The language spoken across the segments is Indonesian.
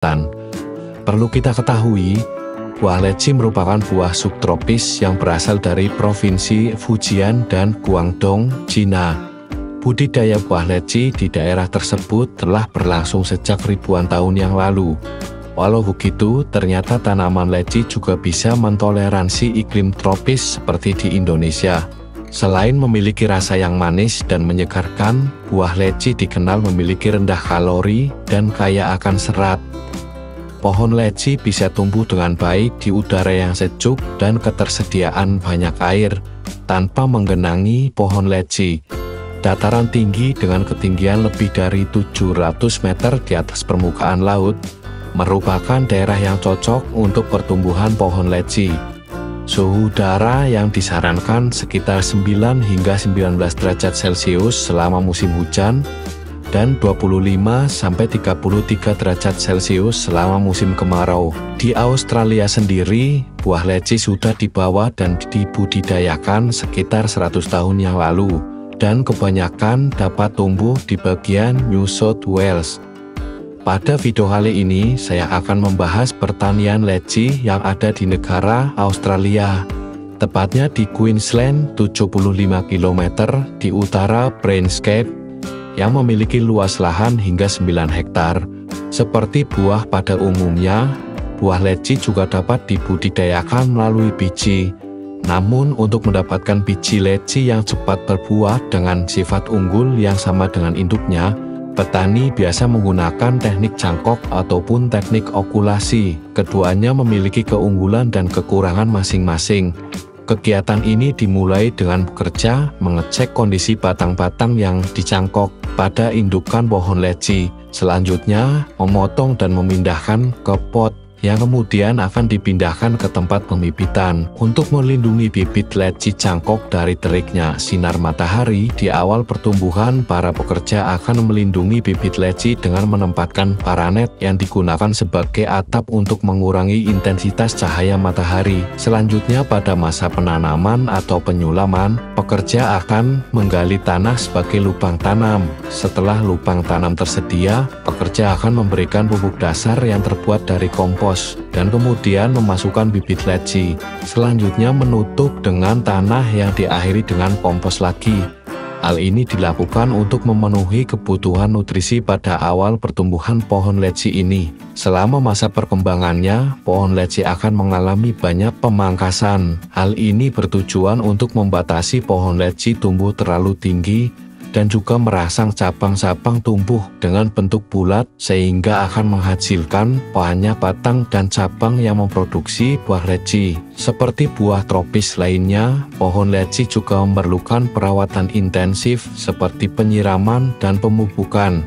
Selatan. Perlu kita ketahui, buah leci merupakan buah subtropis yang berasal dari provinsi Fujian dan Guangdong, Cina. Budidaya buah leci di daerah tersebut telah berlangsung sejak ribuan tahun yang lalu. Walau begitu, ternyata tanaman leci juga bisa mentoleransi iklim tropis seperti di Indonesia. Selain memiliki rasa yang manis dan menyegarkan, buah leci dikenal memiliki rendah kalori dan kaya akan serat. Pohon leci bisa tumbuh dengan baik di udara yang sejuk dan ketersediaan banyak air, tanpa menggenangi pohon leci. Dataran tinggi dengan ketinggian lebih dari 700 meter di atas permukaan laut merupakan daerah yang cocok untuk pertumbuhan pohon leci. Suhu udara yang disarankan sekitar 9 hingga 19 derajat Celcius selama musim hujan dan 25-33 derajat Celcius selama musim kemarau. Di Australia sendiri, buah leci sudah dibawa dan dibudidayakan sekitar 100 tahun yang lalu, dan kebanyakan dapat tumbuh di bagian New South Wales. Pada video kali ini, saya akan membahas pertanian leci yang ada di negara Australia, tepatnya di Queensland, 75 km di utara Brainscape, yang memiliki luas lahan hingga 9 hektar. Seperti buah pada umumnya, buah leci juga dapat dibudidayakan melalui biji. Namun, untuk mendapatkan biji leci yang cepat berbuah dengan sifat unggul yang sama dengan induknya, petani biasa menggunakan teknik cangkok ataupun teknik okulasi. Keduanya memiliki keunggulan dan kekurangan masing-masing. Kegiatan ini dimulai dengan bekerja mengecek kondisi batang-batang yang dicangkok pada indukan pohon leci. Selanjutnya, memotong dan memindahkan ke pot yang kemudian akan dipindahkan ke tempat pembibitan. Untuk melindungi bibit leci cangkok dari teriknya sinar matahari di awal pertumbuhan, para pekerja akan melindungi bibit leci dengan menempatkan paranet yang digunakan sebagai atap untuk mengurangi intensitas cahaya matahari. Selanjutnya, pada masa penanaman atau penyulaman, pekerja akan menggali tanah sebagai lubang tanam. Setelah lubang tanam tersedia, pekerja akan memberikan pupuk dasar yang terbuat dari kompos dan kemudian memasukkan bibit leci. Selanjutnya menutup dengan tanah yang diakhiri dengan kompos lagi. Hal ini dilakukan untuk memenuhi kebutuhan nutrisi pada awal pertumbuhan pohon leci ini. Selama masa perkembangannya, pohon leci akan mengalami banyak pemangkasan. Hal ini bertujuan untuk membatasi pohon leci tumbuh terlalu tinggi dan juga merangsang cabang-cabang tumbuh dengan bentuk bulat sehingga akan menghasilkan banyak batang dan cabang yang memproduksi buah leci. Seperti buah tropis lainnya, pohon leci juga memerlukan perawatan intensif seperti penyiraman dan pemupukan.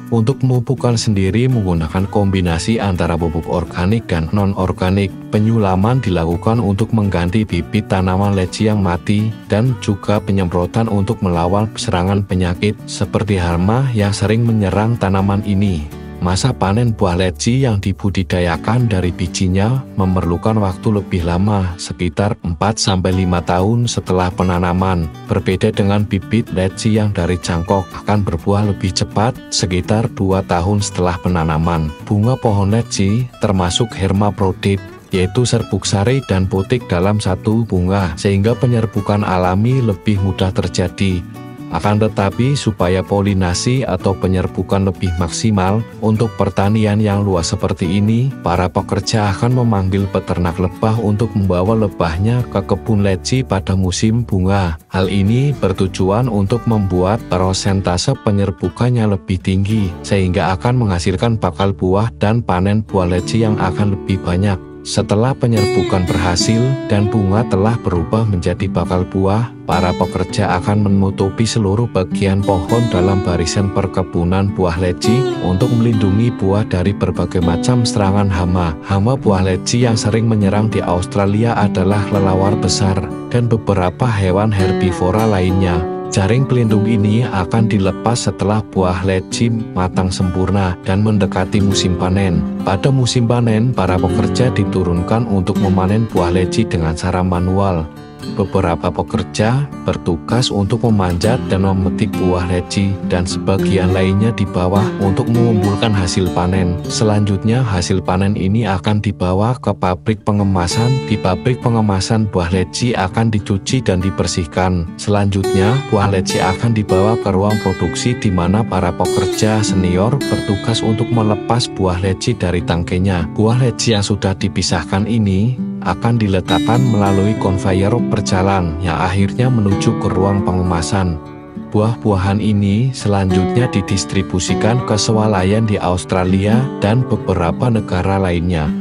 Untuk pemupukan sendiri menggunakan kombinasi antara pupuk organik dan non-organik. Penyulaman dilakukan untuk mengganti bibit tanaman leci yang mati dan juga penyemprotan untuk melawan serangan penyakit seperti hama yang sering menyerang tanaman ini. Masa panen buah leci yang dibudidayakan dari bijinya memerlukan waktu lebih lama, sekitar 4-5 tahun setelah penanaman. Berbeda dengan bibit leci yang dari cangkok akan berbuah lebih cepat, sekitar 2 tahun setelah penanaman. Bunga pohon leci termasuk hermaprodit, yaitu serbuk sari dan putik dalam satu bunga, sehingga penyerbukan alami lebih mudah terjadi. Akan tetapi, supaya polinasi atau penyerbukan lebih maksimal untuk pertanian yang luas seperti ini, para pekerja akan memanggil peternak lebah untuk membawa lebahnya ke kebun leci pada musim bunga. Hal ini bertujuan untuk membuat persentase penyerbukannya lebih tinggi, sehingga akan menghasilkan bakal buah dan panen buah leci yang akan lebih banyak. Setelah penyerbukan berhasil dan bunga telah berubah menjadi bakal buah, para pekerja akan menutupi seluruh bagian pohon dalam barisan perkebunan buah leci untuk melindungi buah dari berbagai macam serangan hama. Hama buah leci yang sering menyerang di Australia adalah kelelawar besar dan beberapa hewan herbivora lainnya. Jaring pelindung ini akan dilepas setelah buah leci matang sempurna dan mendekati musim panen. Pada musim panen, para pekerja diturunkan untuk memanen buah leci dengan cara manual. Beberapa pekerja bertugas untuk memanjat dan memetik buah leci, dan sebagian lainnya di bawah untuk mengumpulkan hasil panen. Selanjutnya hasil panen ini akan dibawa ke pabrik pengemasan. Di pabrik pengemasan buah leci akan dicuci dan dibersihkan. Selanjutnya buah leci akan dibawa ke ruang produksi di mana para pekerja senior bertugas untuk melepas buah leci dari tangkainya. Buah leci yang sudah dipisahkan ini akan diletakkan melalui konveyor berjalan yang akhirnya menuju ke ruang pengemasan. Buah-buahan ini selanjutnya didistribusikan ke swalayan di Australia dan beberapa negara lainnya.